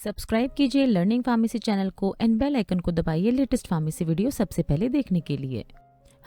Subscribe कीजिए learning pharmacy channel को and bell icon को दबाइए लेटेस्ट फार्मेसी वीडियो सबसे पहले देखने के लिए।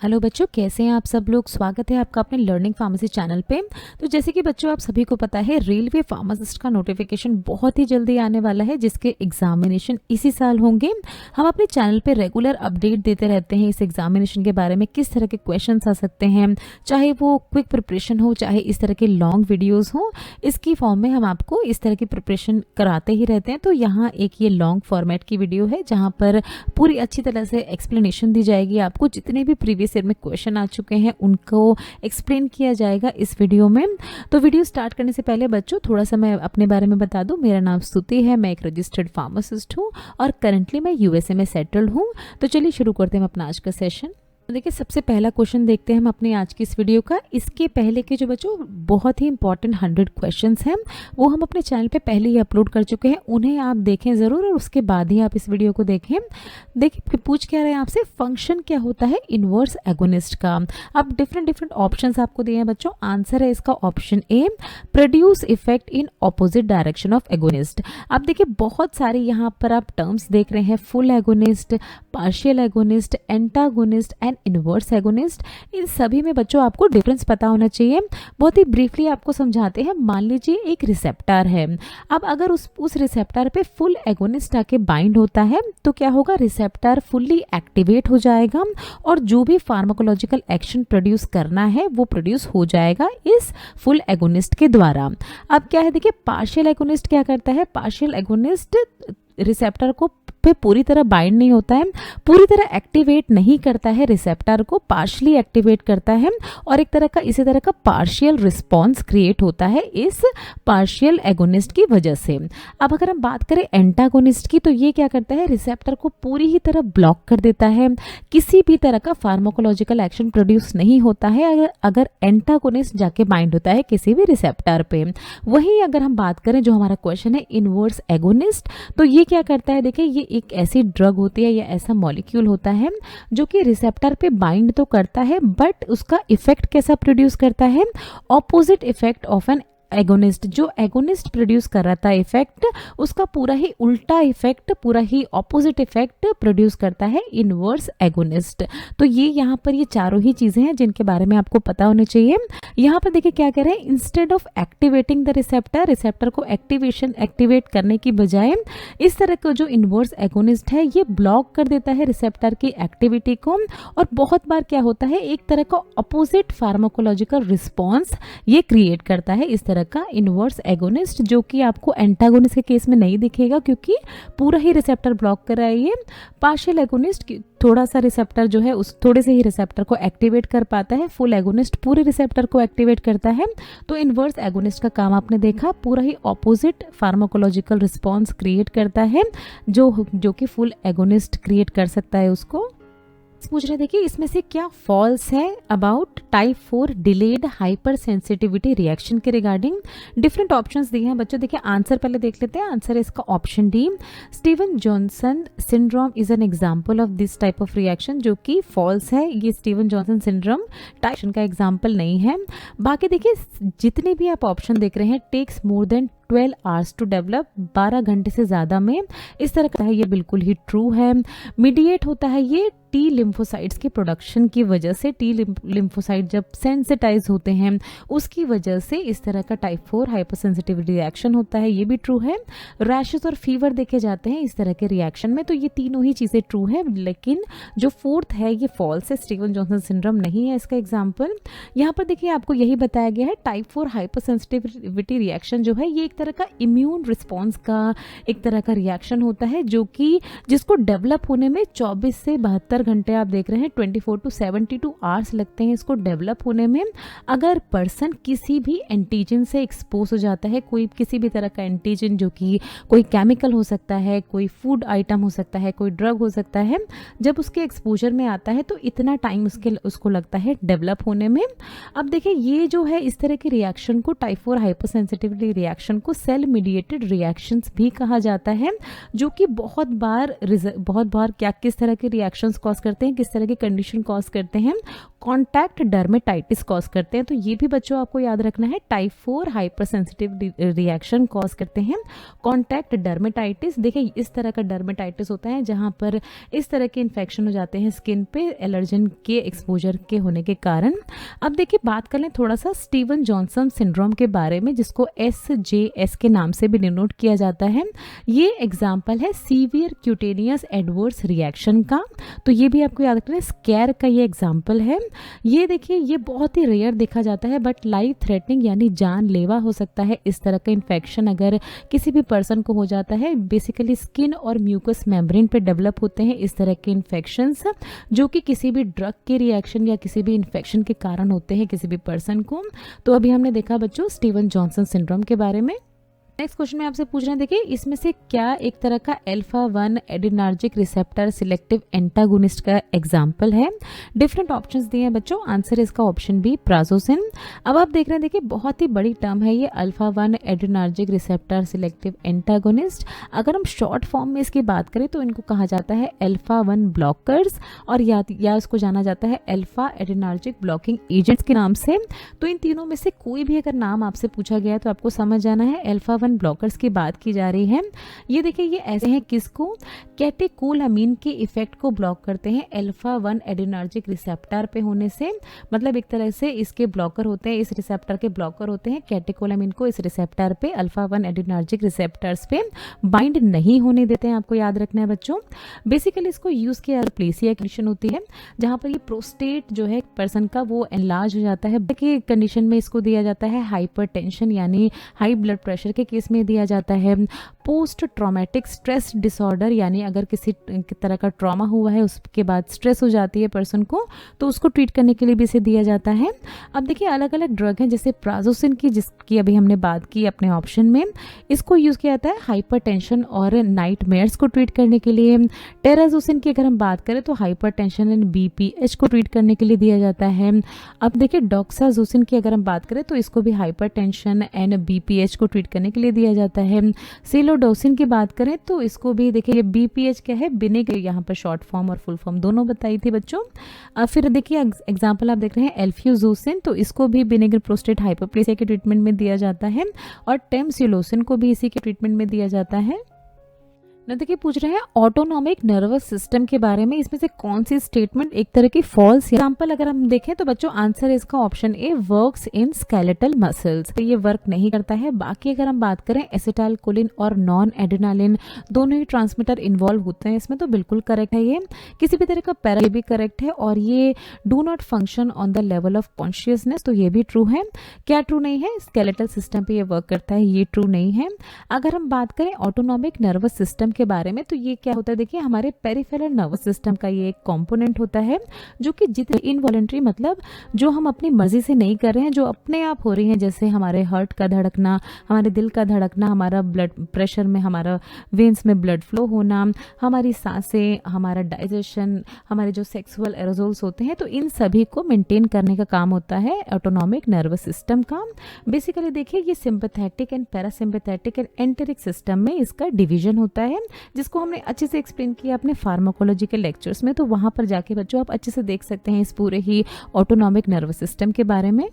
हेलो बच्चों, कैसे हैं आप सब लोग। स्वागत है आपका अपने लर्निंग फार्मेसी चैनल पे। तो जैसे कि बच्चों आप सभी को पता है, रेलवे फार्मासिस्ट का नोटिफिकेशन बहुत ही जल्दी आने वाला है, जिसके एग्जामिनेशन इसी साल होंगे। हम अपने चैनल पे रेगुलर अपडेट देते रहते हैं इस एग्जामिनेशन के बारे में, किस तरह के क्वेश्चन आ सकते हैं, चाहे वो क्विक प्रिपरेशन हो, चाहे इस तरह के लॉन्ग वीडियोज़ हो। इसकी फॉर्म में हम आपको इस तरह की प्रिपरेशन कराते ही रहते हैं। तो यहाँ एक ये लॉन्ग फॉर्मेट की वीडियो है, जहाँ पर पूरी अच्छी तरह से एक्सप्लेनेशन दी जाएगी आपको। जितने भी प्रीवियस ईयर में क्वेश्चन आ चुके हैं उनको एक्सप्लेन किया जाएगा इस वीडियो में। तो वीडियो स्टार्ट करने से पहले बच्चों थोड़ा सा मैं अपने बारे में बता दूं। मेरा नाम स्तुति है, मैं एक रजिस्टर्ड फार्मासिस्ट हूं और करंटली मैं यूएसए में सेटल्ड हूं। तो चलिए शुरू करते हैं अपना आज का सेशन। देखिए, सबसे पहला क्वेश्चन देखते हैं हम अपनी आज की इस वीडियो का। इसके पहले के जो बच्चों बहुत ही इंपॉर्टेंट 100 क्वेश्चंस हैं, वो हम अपने चैनल पे पहले ही अपलोड कर चुके हैं। उन्हें आप देखें ज़रूर और उसके बाद ही आप इस वीडियो को देखें। देखिए, पूछ क्या रहे हैं आपसे, फंक्शन क्या होता है इनवर्स एगोनिस्ट का। अब डिफरेंट ऑप्शंस आपको दिए हैं बच्चों। आंसर है इसका option A, produce effect in opposite direction of agonist. अब देखिए, बहुत सारे यहाँ पर आप टर्म्स देख रहे हैं, full agonist, partial agonist, antagonist and inverse agonist. इन सभी में बच्चों आपको डिफरेंस पता होना चाहिए। बहुत ही ब्रीफली आपको समझाते हैं। मान लीजिए एक रिसेप्टर है। अब अगर उस रिसेप्टर पे फुल एगोनिस्ट आके बाइंड होता है तो क्या होगा, रिसेप्टर फुल्ली एक्टिवेट हो जाएगा और जो भी फार्माकोलॉजिकल एक्शन प्रोड्यूस करना है वो प्रोड्यूस हो जाएगा इस फुल एगोनिस्ट के द्वारा। अब क्या है, देखिए पार्शियल एगोनिस्ट क्या करता है, पार्शियल एगोनिस्ट रिसेप्टर को पे पूरी तरह बाइंड नहीं होता है, पूरी तरह एक्टिवेट नहीं करता है, रिसेप्टर को पार्शली एक्टिवेट करता है और एक तरह का इसी तरह का पार्शियल रिस्पॉन्स क्रिएट होता है इस पार्शियल एगोनिस्ट की वजह से। अब अगर हम बात करें एंटागोनिस्ट की, तो ये क्या करता है, रिसेप्टर को पूरी ही तरह ब्लॉक कर देता है, किसी भी तरह का फार्माकोलॉजिकल एक्शन प्रोड्यूस नहीं होता है अगर एंटागोनिस्ट जाके बाइंड होता है किसी भी रिसेप्टर पे। वहीं अगर हम बात करें जो हमारा क्वेश्चन है इनवर्स एगोनिस्ट, तो ये क्या करता है, देखिए ये एक ऐसी ड्रग होती है या ऐसा मॉलिक्यूल होता है जो कि रिसेप्टर पे बाइंड तो करता है बट उसका इफेक्ट कैसा प्रोड्यूस करता है, opposite effect of an agonist. जो एगोनिस्ट प्रोड्यूस कर रहा था इफेक्ट, उसका पूरा ही उल्टा इफेक्ट, पूरा ही ऑपोजिट इफेक्ट प्रोड्यूस करता है इनवर्स एगोनिस्ट। तो ये यहाँ पर ये चारों ही चीजें हैं जिनके बारे में आपको पता होने चाहिए। यहाँ पर देखिए क्या कह रहे हैं, instead of activating the receptor को एक्टिवेट करने की बजाय इस तरह का जो इनवर्स एगोनिस्ट है ये ब्लॉक कर देता है रिसेप्टर की एक्टिविटी को। और बहुत बार क्या होता है, एक तरह का ऑपोजिट फार्माकोलॉजिकल रिस्पॉन्स ये क्रिएट करता है इस तरह का इनवर्स एगोनिस्ट, जो कि आपको एंटागोनिस्ट के केस में नहीं दिखेगा क्योंकि पूरा ही रिसेप्टर ब्लॉक कर रहा है ये। पार्शियल एगोनिस्ट थोड़ा सा रिसेप्टर जो है उस थोड़े से ही रिसेप्टर को एक्टिवेट कर पाता है, फुल एगोनिस्ट पूरे रिसेप्टर को एक्टिवेट करता है। तो इनवर्स एगोनिस्ट का काम आपने देखा, पूरा ही ऑपोजिट फार्माकोलॉजिकल रिस्पॉन्स क्रिएट करता है जो कि फुल एगोनिस्ट क्रिएट कर सकता है उसको। पूछ रहे, देखिए इसमें से क्या फॉल्स है about type 4 delayed hyper sensitivity reaction के रिगार्डिंग। डिफरेंट ऑप्शंस दिए हैं बच्चों। देखिए आंसर पहले देख लेते हैं। आंसर है इसका option D, Steven Johnson syndrome is an example of this type of reaction, जो कि फॉल्स है। ये स्टीवन जॉनसन सिंड्रोम टाइप का एग्जाम्पल नहीं है। बाकी देखिए जितने भी आप ऑप्शन देख रहे हैं, takes more than 12 hours to develop, 12 घंटे से ज़्यादा में इस तरह का है, ये बिल्कुल ही ट्रू है। मीडिएट होता है ये टी लिम्फोसाइट्स की प्रोडक्शन की वजह से, टी लिम्फोसाइट जब सेंसिटाइज होते हैं उसकी वजह से इस तरह का टाइप 4 हाइपरसेंसिटिविटी रिएक्शन होता है, ये भी ट्रू है। रैशेस और फीवर देखे जाते हैं इस तरह के रिएक्शन में, तो ये तीनों ही चीज़ें ट्रू है। लेकिन जो फोर्थ है ये फॉल्स है, स्टीवन जॉनसन सिंड्रोम नहीं है इसका एग्जाम्पल। यहाँ पर देखिए आपको यही बताया गया है, टाइप 4 हाइपरसेंसिटिविटी रिएक्शन जो है ये एक तरह का इम्यून रिस्पॉन्स का एक तरह का रिएक्शन होता है, जो कि जिसको डेवलप होने में 24 से 72 घंटे आप देख रहे हैं, 24 to 72 आवर्स लगते हैं इसको डेवलप होने में। अगर पर्सन किसी भी एंटीजन से एक्सपोज हो जाता है, कोई किसी भी तरह का एंटीजन, जो कि कोई केमिकल हो सकता है, कोई फूड आइटम हो सकता है, कोई ड्रग हो सकता है, जब उसके एक्सपोजर में आता है तो इतना टाइम उसको लगता है डेवलप होने में। अब देखिए ये जो है इस तरह की रिएक्शन को, टाइप 4 हाइपरसेंसिटिविटी रिएक्शन को सेल मीडिएटेड रिएक्शंस भी कहा जाता है, जो कि बहुत बार क्या किस तरह के रिएक्शंस कॉज करते हैं, किस तरह की कंडीशन कॉज करते हैं, कॉन्टैक्ट डर्मेटाइटिस कॉज करते हैं। तो ये भी बच्चों आपको याद रखना है, type 4 hyper sensitive reaction cause करते हैं कॉन्टैक्ट डर्मेटाइटिस। देखिए इस तरह का डर्मेटाइटिस होता है जहाँ पर इस तरह के इन्फेक्शन हो जाते हैं स्किन पे एलर्जन के एक्सपोजर के होने के कारण। अब देखिए बात कर लें थोड़ा सा स्टीवन जॉनसन सिंड्रोम के बारे में, जिसको SJS के नाम से भी डिनोट किया जाता है। ये एग्जाम्पल है सीवियर क्यूटेनियस एडवर्स रिएक्शन का, तो ये भी आपको याद रखना है। स्कैर का ये एग्जाम्पल है। ये देखिए ये बहुत ही रेयर देखा जाता है, बट लाइफ थ्रेटनिंग यानी जानलेवा हो सकता है इस तरह का इन्फेक्शन अगर किसी भी पर्सन को हो जाता है। बेसिकली स्किन और म्यूकस मेम्ब्रेन पे डेवलप होते हैं इस तरह के इन्फेक्शंस, जो कि किसी भी ड्रग के रिएक्शन या किसी भी इन्फेक्शन के कारण होते हैं किसी भी पर्सन को। तो अभी हमने देखा बच्चों स्टीवन जॉनसन सिंड्रोम के बारे में। नेक्स्ट क्वेश्चन में आपसे पूछ रहे हैं, देखिए इसमें से क्या एक तरह का अल्फा 1 एड्रेनार्जिक रिसेप्टर सिलेक्टिव एंटागोनिस्ट का एग्जाम्पल है। डिफरेंट ऑप्शंस दिए हैं बच्चों, आंसर इसका ऑप्शन बी प्राजोसिन। अब आप देख रहे हैं देखिए बहुत ही बड़ी टर्म है ये अल्फा 1 एड्रेनार्जिक रिसेप्टर सिलेक्टिव एंटागोनिस्ट। अगर हम शॉर्ट फॉर्म में इसकी बात करें तो इनको कहा जाता है अल्फा 1 ब्लॉकर्स, और या इसको जाना जाता है अल्फा एड्रेनार्जिक ब्लॉकिंग एजेंट्स के नाम से। तो इन तीनों में से कोई भी अगर नाम आपसे पूछा गया तो आपको समझ जाना है अल्फा ब्लॉकर्स की बात की जा रही है। ये देखिए ये ऐसे हैं किसको, कैटेकोलामीन के इफेक्ट को ब्लॉक करते हैं अल्फा 1 एड्रेनार्जिक रिसेप्टर पे होने से। मतलब एक तरह से इसके ब्लॉकर होते हैं, इस रिसेप्टर के ब्लॉकर होते हैं। कैटेकोलामीन को इस रिसेप्टर पे अल्फा 1 एड्रेनार्जिक रिसेप्टर्स पे बाइंड नहीं होने देते हैं, आपको याद रखना है बच्चों। बेसिकली इसको यूज किया प्लेसिया कंडीशन होती है जहां पर ये प्रोस्टेट जो है पर्सन का वो एनलार्ज हो जाता है कि कंडीशन में इसको दिया जाता है। हाइपरटेंशन यानी हाई ब्लड प्रेशर के केस में दिया जाता है। पोस्ट ट्रॉमेटिक स्ट्रेस डिसऑर्डर यानी अगर किसी तरह का ट्रॉमा हुआ है उसके बाद स्ट्रेस हो जाती है पर्सन को, तो उसको ट्रीट करने के लिए भी इसे दिया जाता है। अब देखिए अलग अलग ड्रग हैं, जैसे प्राजोसिन की जिसकी अभी हमने बात की अपने ऑप्शन में, इसको यूज किया जाता है हाइपरटेंशन और नाइटमेयर्स को ट्रीट करने के लिए। टेराजोसिन की अगर हम बात करें तो हाइपरटेंशन एंड BPH को ट्रीट करने के लिए दिया जाता है। अब देखिए डॉक्साजोसिन की अगर हम बात करें तो इसको भी हाइपरटेंशन एंड BPH को ट्रीट करने के लिए दिया जाता है। सिलोडोसिन की बात करें तो इसको भी देखिए BPH क्या है, विनेगर, यहाँ पर शॉर्ट फॉर्म और फुल फॉर्म दोनों बताई थी बच्चों। फिर देखिए एग्जांपल आप देख रहे हैं एल्फ्यूजोसिन, तो इसको भी विनेगर प्रोस्टेट हाइपरप्लेसिया के ट्रीटमेंट में दिया जाता है, और टेमसिलोसिन को भी इसी के ट्रीटमेंट में दिया जाता है। न देखिए पूछ रहे हैं ऑटोनॉमिक नर्वस सिस्टम के बारे में, इसमें से कौन सी स्टेटमेंट एक तरह की फॉल्स। एग्जांपल अगर हम देखें तो बच्चों आंसर इसका option A works in skeletal muscles, तो ये वर्क नहीं करता है। बाकी अगर हम बात करें एसिटाइलकोलिन और नॉन एड्रेनालिन दोनों ही ट्रांसमीटर इन्वॉल्व होते हैं इसमें, तो बिल्कुल करेक्ट है ये। किसी भी तरह का पैरा ये भी करेक्ट है, और ये do not function on the level of consciousness, तो ये भी ट्रू है। क्या ट्रू नहीं है, स्केलेटल सिस्टम पे ये वर्क करता है, ये ट्रू नहीं है। अगर हम बात करें ऑटोनॉमिक नर्वस सिस्टम के बारे में, तो ये क्या होता है, देखिए हमारे पेरिफेरल नर्वस सिस्टम का ये एक कंपोनेंट होता है, जो कि जितने इनवॉलंटरी मतलब जो हम अपनी मर्जी से नहीं कर रहे हैं, जो अपने आप हो रही हैं, जैसे हमारे हार्ट का धड़कना, हमारे दिल का धड़कना, हमारा ब्लड प्रेशर में, हमारा वेन्स में ब्लड फ्लो होना, हमारी सांसें, हमारा डाइजेशन, हमारे जो सेक्सुअल एरोजोल्स होते हैं, तो इन सभी को मेंटेन करने का काम होता है ऑटोनॉमिक नर्वस सिस्टम का। बेसिकली देखिए ये sympathetic and parasympathetic and enteric system में इसका डिवीजन होता है, जिसको हमने अच्छे से एक्सप्लेन किया अपने फार्माकोलॉजी के लेक्चर्स में, तो वहां पर जाके बच्चों आप अच्छे से देख सकते हैं इस पूरे ही ऑटोनॉमिक नर्वस सिस्टम के बारे में।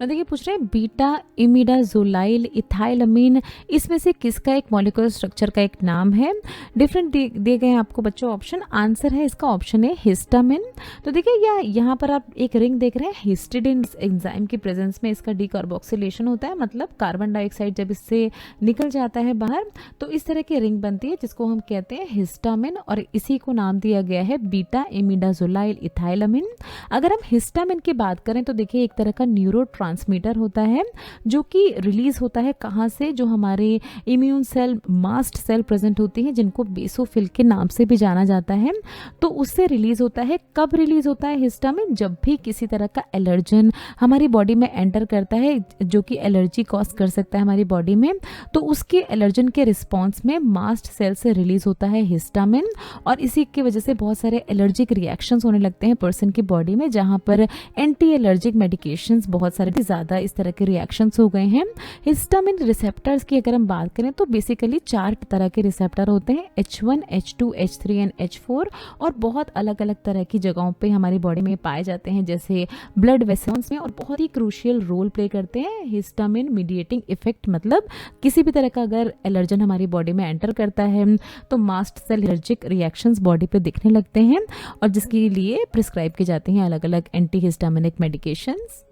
देखिए पूछ रहे हैं बीटा इमिडाजोलाइल इथाइलमीन, इसमें से किसका एक मॉलिक्यूलर स्ट्रक्चर का एक नाम है। डिफरेंट दिए गए हैं आपको बच्चों ऑप्शन, आंसर है इसका ऑप्शन है हिस्टामिन। तो देखिए यहाँ पर आप एक रिंग देख रहे हैं, हिस्टिडिन एंजाइम की प्रेजेंस में इसका डीकार्बोक्सिलेशन होता है, मतलब कार्बन डाइऑक्साइड जब इससे निकल जाता है बाहर तो इस तरह की रिंग बनती है जिसको हम कहते हैं हिस्टामिन, और इसी को नाम दिया गया है बीटा इमिडाजोलाइल इथाइलमीन। अगर हम हिस्टामिन की बात करें तो देखिए एक तरह का न्यूरो ट्रांसमीटर होता है, जो कि रिलीज होता है कहाँ से, जो हमारे immune cell, mast cell present होती हैं, जिनको बेसोफिल के नाम से भी जाना जाता है, तो उससे रिलीज होता है। कब रिलीज होता है हिस्टामिन, जब भी किसी तरह का एलर्जन हमारी बॉडी में एंटर करता है, जो कि एलर्जी कॉज कर सकता है हमारी बॉडी में, तो उसके एलर्जन के रिस्पॉन्स में मास्ट सेल से रिलीज होता है हिस्टामिन, और इसी की वजह से बहुत सारे एलर्जिक रिएक्शंस होने लगते हैं पर्सन की बॉडी में, जहाँ पर एंटी एलर्जिक मेडिकेशंस बहुत सारे बहुत ही ज़्यादा इस तरह के रिएक्शंस हो गए हैं। हिस्टामिन रिसेप्टर्स की अगर हम बात करें तो बेसिकली 4 तरह के रिसेप्टर होते हैं, H1, H2, H3 and H4, और बहुत अलग अलग तरह की जगहों पे हमारी बॉडी में पाए जाते हैं, जैसे ब्लड वेसल्स में, और बहुत ही क्रूशियल रोल प्ले करते हैं। हिस्टामिन मीडिएटिंग इफेक्ट मतलब किसी भी तरह का अगर एलर्जन हमारी बॉडी में एंटर करता है तो mast cell allergic reactions body पे दिखने लगते हैं, और जिसके लिए प्रिस्क्राइब की जाती हैं अलग अलग एंटी हिस्टामिनिक मेडिकेशंस।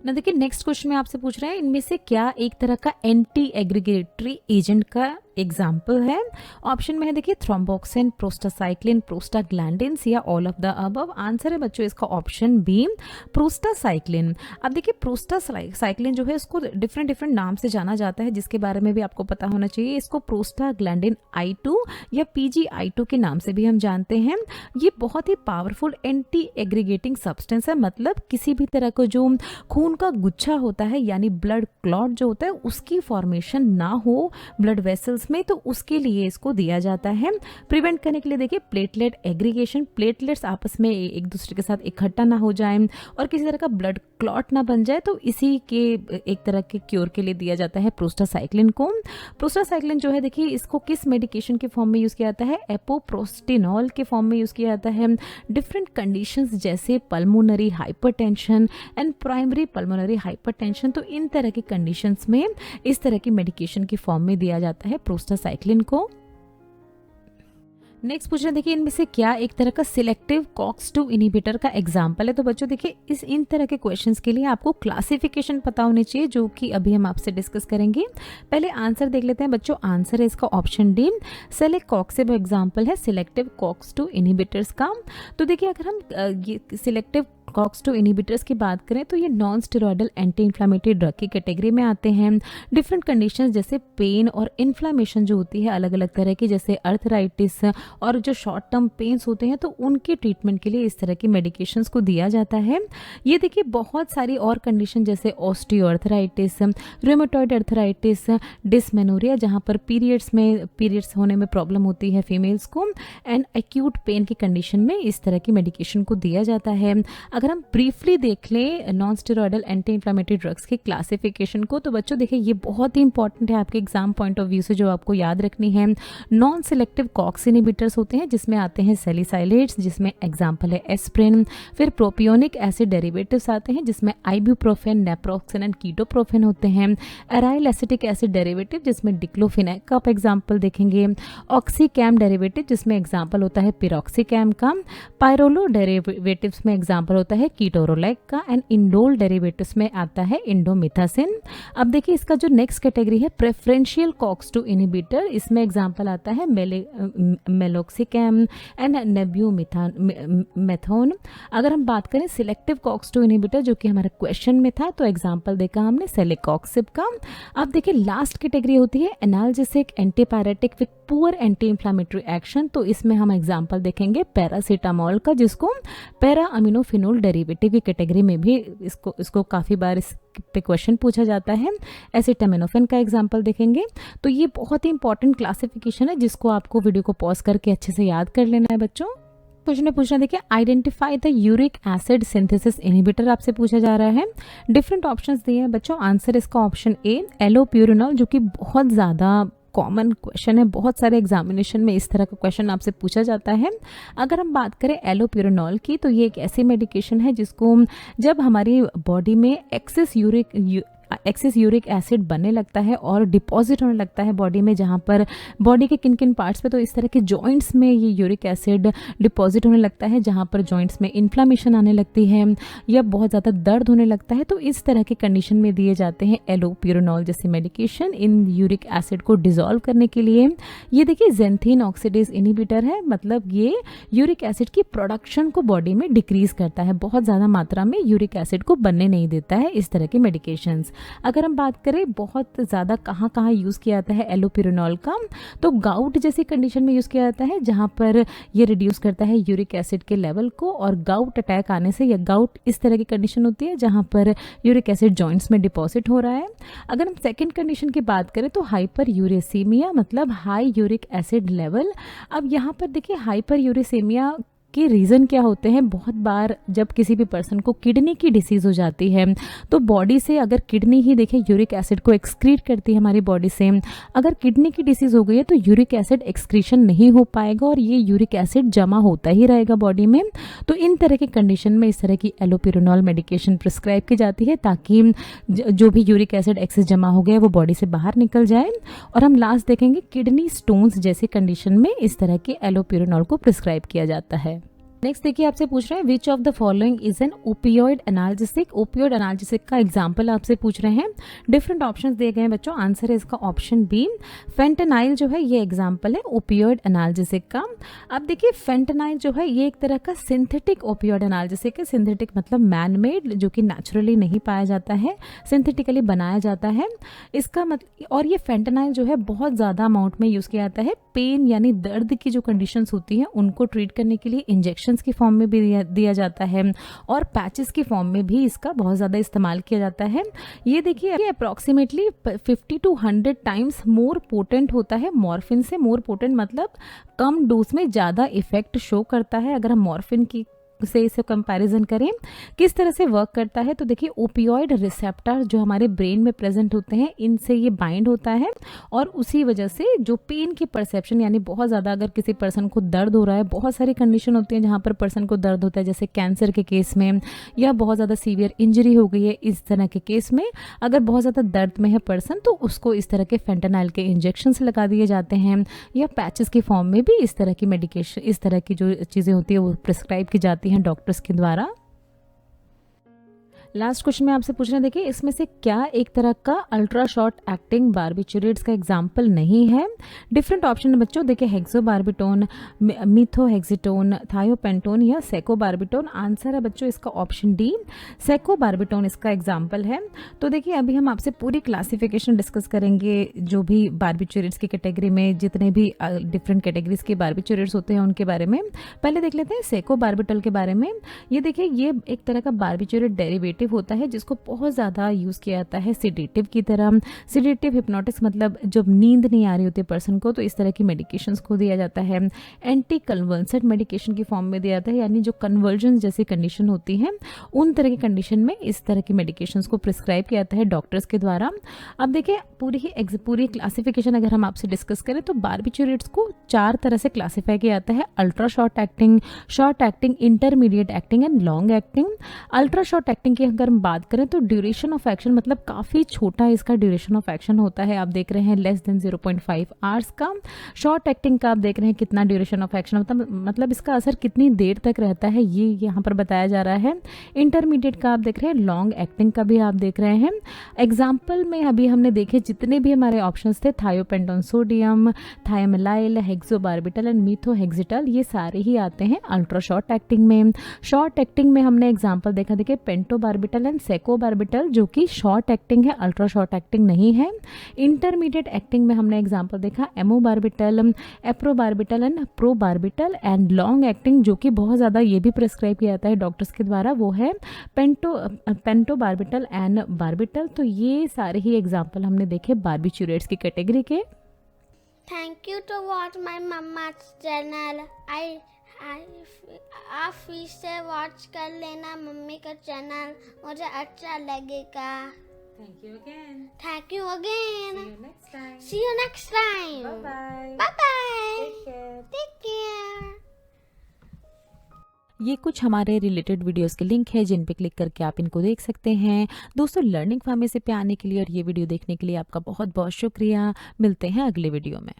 ना देखिए, नेक्स्ट क्वेश्चन में आपसे पूछ रहे हैं इनमें से क्या एक तरह का एंटी एग्रीगेटरी एजेंट का एग्जाम्पल है। ऑप्शन में है देखिए थ्रोम्बोक्सिन, प्रोस्टासाइक्लिन, प्रोस्टाग्लैंडिन्स या all of the above. Answer है बच्चों इसका ऑप्शन बी, प्रोस्टासाइक्लिन। अब देखिए प्रोस्टासाइक्लिन जो है इसको डिफरेंट डिफरेंट नाम से जाना जाता है, जिसके बारे में भी आपको पता होना चाहिए। इसको प्रोस्टाग्लैंडिन I2 या PGI2 के नाम से भी हम जानते हैं। ये बहुत ही पावरफुल एंटी एग्रीगेटिंग सब्सटेंस है, मतलब किसी भी तरह का जो खून का गुच्छा होता है यानी ब्लड क्लॉट जो होता है उसकी फॉर्मेशन ना हो ब्लड वेसल्स में, तो उसके लिए इसको दिया जाता है। प्रिवेंट करने के लिए देखिए प्लेटलेट एग्रीगेशन, प्लेटलेट्स आपस में एक दूसरे के साथ इकट्ठा ना हो जाए और किसी तरह का ब्लड क्लॉट ना बन जाए, तो इसी के एक तरह के क्योर के लिए दिया जाता है प्रोस्टासाइक्लिन को। प्रोस्टासाइक्लिन जो है देखिए इसको किस मेडिकेशन के फॉर्म में यूज़ किया जाता है, एपोप्रोस्टिनॉल के फॉर्म में यूज़ किया जाता है। डिफरेंट कंडीशंस जैसे pulmonary hypertension and primary pulmonary hypertension, तो इन तरह की कंडीशंस में इस तरह की मेडिकेशन के फॉर्म में दिया जाता है प्रोस्टासाइक्लिन को। नेक्स्ट पूछ रहे देखिए इनमें से क्या एक तरह का सिलेक्टिव COX-2 इनहिबिटर का एग्जाम्पल है। तो बच्चों देखिए इन तरह के क्वेश्चंस के लिए आपको क्लासिफिकेशन पता होनी चाहिए, जो कि अभी हम आपसे डिस्कस करेंगे। पहले आंसर देख लेते हैं बच्चों। आंसर है इसका ऑप्शन डी, सेलेकॉक्सिब एग्जाम्पल है सिलेक्टिव COX-2 इनहिबिटर्स का। तो देखिए अगर हम ये सिलेक्टिव COX-2 इनहिबिटर्स की बात करें तो ये non steroidal anti inflammatory drug की कैटेगरी में आते हैं। डिफरेंट कंडीशंस जैसे पेन और इन्फ्लामेशन जो होती है अलग अलग तरह की, जैसे अर्थराइटिस और जो शॉर्ट टर्म पेन्स होते हैं, तो उनके ट्रीटमेंट के लिए इस तरह की मेडिकेशंस को दिया जाता है। ये देखिए बहुत सारी और कंडीशन जैसे ऑस्टियोआर्थराइटिस, रूमेटॉइड अर्थराइटिस, डिसमेनोरिया जहाँ पर पीरियड्स होने में प्रॉब्लम होती है फीमेल्स को, एंड एक्यूट पेन की कंडीशन में इस तरह की मेडिकेशन को दिया जाता है। अगर हम ब्रीफली देख लें non steroidal anti inflammatory drugs की क्लासिफिकेशन को, तो बच्चों देखिए ये बहुत ही इंपॉर्टेंट है आपके एग्जाम पॉइंट ऑफ व्यू से, जो आपको याद रखनी है। नॉन सिलेक्टिव COX इनहिबिटर्स होते हैं जिसमें आते हैं सैलिसाइलेट्स, जिसमें एग्जाम्पल है एस्प्रिन। फिर प्रोपियोनिक एसिड डेरिवेटिव्स आते हैं जिसमें आइब्यूप्रोफेन, नेप्रोक्सन एंड कीटोप्रोफेन होते हैं। एराइल एसिटिक एसिड डेरिवेटिव जिसमें डिक्लोफिनेक का आप एग्जाम्पल देखेंगे। ऑक्सीकैम डेरिवेटिव जिसमें एग्जाम्पल होता है पिरोक्सीकैम का। पायरोलो डेरिवेटिव्स में एग्जाम्पल होता है कीटोरोलैक का, एंड इंडोल डेरिवेटिव्स में आता है इंडोमिथासिन। अब देखिए इसका जो नेक्स्ट कैटेगरी है प्रेफरेंशियल COX-2 इनहिबिटर, इसमें एग्जाम्पल आता है मेलोक्सिकैम एंड नेब्यूमेथोन। अगर हम बात करें सिलेक्टिव COX-2 इनहिबिटर जो कि हमारा क्वेश्चन में था, तो एग्जाम्पल देखा हमने सेलेकॉक्सिब का। अब देखिए लास्ट कैटेगरी होती है analgesic antipyretic with poor anti inflammatory action, तो इसमें हम एग्जाम्पल देखेंगे पैरासीटामोल का, जिसको पैरा अमीनोफिनोल डेरिवेटिव की कैटेगरी में भी इसको काफ़ी बार इस पे क्वेश्चन पूछा जाता है। एसिटामिनोफेन का एग्जाम्पल देखेंगे। तो ये बहुत ही इंपॉर्टेंट क्लासिफिकेशन है जिसको आपको वीडियो को पॉज करके अच्छे से याद कर लेना है बच्चों। क्वेश्चन में पूछना देखिए identify the uric acid synthesis inhibitor आपसे पूछा जा रहा है। डिफरेंट ऑप्शंस दिए हैं बच्चों। आंसर इसका ऑप्शन ए, एलोप्यूरिनॉल, जो कि बहुत ज़्यादा कॉमन क्वेश्चन है, बहुत सारे एग्जामिनेशन में इस तरह का क्वेश्चन आपसे पूछा जाता है। अगर हम बात करें एलोप्यूरिनॉल की, तो ये एक ऐसी मेडिकेशन है जिसको जब हमारी बॉडी में एक्सेस यूरिक एसिड बनने लगता है और डिपॉजिट होने लगता है बॉडी में, जहाँ पर बॉडी के किन किन पार्ट्स पे, तो इस तरह के जॉइंट्स में ये यूरिक एसिड डिपॉजिट होने लगता है, जहाँ पर जॉइंट्स में इन्फ्लामेशन आने लगती है या बहुत ज़्यादा दर्द होने लगता है, तो इस तरह के कंडीशन में दिए जाते हैं एलोप्यूरिनॉल जैसी मेडिकेशन इन यूरिक एसिड को डिजोल्व करने के लिए। ये देखिए जेंथीन ऑक्सीडेज इनहिबिटर है, मतलब ये यूरिक एसिड की प्रोडक्शन को बॉडी में डिक्रीज करता है, बहुत ज़्यादा मात्रा में यूरिक एसिड को बनने नहीं देता है इस तरह के मेडिकेशंस। अगर हम बात करें बहुत ज़्यादा कहाँ यूज़ किया जाता है एलोप्यूरिनॉल का, तो गाउट जैसी कंडीशन में यूज़ किया जाता है, जहाँ पर ये रिड्यूस करता है यूरिक एसिड के लेवल को, और गाउट अटैक आने से, या गाउट इस तरह की कंडीशन होती है जहाँ पर यूरिक एसिड जॉइंट्स में डिपॉजिट हो रहा है। अगर हम सेकेंड कंडीशन की बात करें तो हाइपर यूरेसीमिया, मतलब हाई यूरिक एसिड लेवल। अब यहाँ पर देखिए हाइपर यूरेसीमिया इसके रीज़न क्या होते हैं, बहुत बार जब किसी भी पर्सन को किडनी की डिसीज़ हो जाती है तो बॉडी से, अगर किडनी ही देखें यूरिक एसिड को एक्सक्रीट करती है हमारी बॉडी से, अगर किडनी की डिसीज़ हो गई है तो यूरिक एसिड एक्सक्रीशन नहीं हो पाएगा और ये यूरिक एसिड जमा होता ही रहेगा बॉडी में। तो इन तरह के कंडीशन में इस तरह की एलोपिरिनॉल मेडिकेशन प्रिस्क्राइब की जाती है ताकि जो भी यूरिक एसिड एक्सेस जमा हो गया वो बॉडी से बाहर निकल जाए। और हम लास्ट देखेंगे किडनी स्टोन्स जैसे कंडीशन में इस तरह के एलोपिरिनॉल को प्रिस्क्राइब किया जाता है। नेक्स्ट देखिए, आपसे पूछ रहे हैं which of the following is an opioid analgesic. Opioid analgesic का एग्जांपल आपसे पूछ रहे हैं। डिफरेंट ऑप्शंस दिए गए हैं बच्चों, आंसर है इसका ऑप्शन बी, फेंटेनाइल जो है ये एग्जांपल है ओपियोइड एनाल्जेसिक का। अब देखिए फेंटेनाइल जो है ये एक तरह का सिंथेटिक ओपियोइड एनाल्जेसिक है। सिंथेटिक मतलब मैन मेड, जो कि नेचुरली नहीं पाया जाता है, सिंथेटिकली बनाया जाता है इसका मतलब। और ये फेंटेनाइल जो है बहुत ज़्यादा अमाउंट में यूज़ किया जाता है पेन यानी दर्द की जो कंडीशंस होती हैं उनको ट्रीट करने के लिए इंजेक्शन की फॉर्म में भी दिया जाता है और पैचेस की फॉर्म में भी इसका बहुत ज़्यादा इस्तेमाल किया जाता है। ये देखिए approximately 50 to 100 times more potent होता है मॉर्फिन से। मोर पोटेंट मतलब कम डोज में ज़्यादा इफेक्ट शो करता है। अगर हम मॉर्फिन की से इसे कंपैरिजन करें किस तरह से वर्क करता है तो देखिए ओपियोइड रिसेप्टर जो हमारे ब्रेन में प्रेजेंट होते हैं इनसे ये बाइंड होता है और उसी वजह से जो पेन की परसेप्शन यानी बहुत ज़्यादा अगर किसी पर्सन को दर्द हो रहा है, बहुत सारी कंडीशन होती है जहाँ पर पर्सन को दर्द होता है जैसे कैंसर के केस में या बहुत ज़्यादा सीवियर इंजरी हो गई है, इस तरह के केस में अगर बहुत ज़्यादा दर्द में है पर्सन तो उसको इस तरह के फेंटेनाइल के इंजेक्शंस लगा दिए जाते हैं या पैचेस की फॉर्म में भी इस तरह की मेडिकेशन, इस तरह की जो चीज़ें होती है वो प्रिस्क्राइब की जाती हैं डॉक्टर्स के द्वारा। लास्ट क्वेश्चन में आपसे पूछना, देखिए इसमें से क्या एक तरह का अल्ट्रा शॉर्ट एक्टिंग बार्बिचुरेट्स का एग्जाम्पल नहीं है। डिफरेंट ऑप्शन है बच्चों, देखिए हेक्सोबार्बिटोन, मीथोहेक्सिटोन, थायोपेंटोन या सेकोबार्बिटोन। आंसर है बच्चों इसका ऑप्शन डी, सेकोबार्बिटोन इसका एग्जाम्पल है। तो देखिए अभी हम आपसे पूरी क्लासिफिकेशन डिस्कस करेंगे जो भी बार्बिचुरेट्स की कैटेगरी में जितने भी डिफरेंट कैटेगरीज के बार्बिचुरेट्स होते हैं उनके बारे में। पहले देख लेते हैं सेकोबार्बिटोल के बारे में। ये देखिए ये एक तरह का बार्बिचुरेट डेरिवेटिव होता है जिसको बहुत ज़्यादा यूज़ किया जाता है सिडेटिव की तरह। सिडेटिव हिप्नोटिक्स मतलब जब नींद नहीं आ रही होती है पर्सन को तो इस तरह की मेडिकेशंस को दिया जाता है। एंटी कन्वर्सेंट मेडिकेशन की फॉर्म में दिया जाता है यानी जो कन्वर्जन जैसी कंडीशन होती है उन तरह की कंडीशन में इस तरह की मेडिकेशंस को प्रिस्क्राइब किया जाता है डॉक्टर्स के द्वारा। अब देखिए पूरी क्लासिफिकेशन अगर हम आपसे डिस्कस करें तो बार्बिचुरेट्स को 4 तरह से क्लासीफाई किया जाता है, ultra short acting, intermediate acting and long acting. Ultra short acting की अगर हम बात करें तो ड्यूरेशन ऑफ एक्शन मतलब काफ़ी छोटा इसका ड्यूरेशन ऑफ एक्शन होता है। आप देख रहे हैं लेस देन 0.5 आवर्स का। शॉर्ट एक्टिंग का आप देख रहे हैं कितना ड्यूरेशन ऑफ एक्शन होता है मतलब इसका असर कितनी देर तक रहता है ये यहाँ पर बताया जा रहा है। इंटरमीडिएट का आप देख रहे हैं, लॉन्ग एक्टिंग का भी आप देख रहे हैं। एग्जाम्पल में अभी हमने देखे जितने भी हमारे ऑप्शंस थे थायोपेंटोन सोडियम, थायोमिलाइल, हेक्सोबार्बिटल एंड मीथोहेक्सिटल, ये सारे ही आते हैं अल्ट्रा शॉर्ट एक्टिंग में। शॉर्ट एक्टिंग में हमने एग्जाम्पल देखा, देखिए पेंटोबार्बिटल एंड सेकोबार्बिटल जो कि शॉर्ट एक्टिंग है, अल्ट्रा शॉर्ट एक्टिंग नहीं है। इंटरमीडिएट एक्टिंग में हमने एग्जांपल देखा amobarbital, एप्रोबार्बिटल and प्रोबार्बिटल। And long acting जो कि बहुत ज़्यादा ये भी प्रिस्क्राइब किया जाता है डॉक्टर्स के द्वारा वो है पेंटोबार्बिटल एंड बार्बिटल। तो ये सारे ही एग्जाम्पल हमने देखे बार्बिचुरेट्स की कैटेगरी के। Thank you to watch my mama's channel. आप फिर से वॉच कर लेना मम्मी का चैनल, मुझे अच्छा लगेगा। Thank you again. Thank you again. See you next time. See you next time. Bye bye. Bye bye. Take care. Take care. ये कुछ हमारे रिलेटेड वीडियोस के लिंक है जिन पे क्लिक करके आप इनको देख सकते हैं। दोस्तों लर्निंग फार्मेसी पे आने के लिए और ये वीडियो देखने के लिए आपका बहुत बहुत शुक्रिया। मिलते हैं अगले वीडियो में।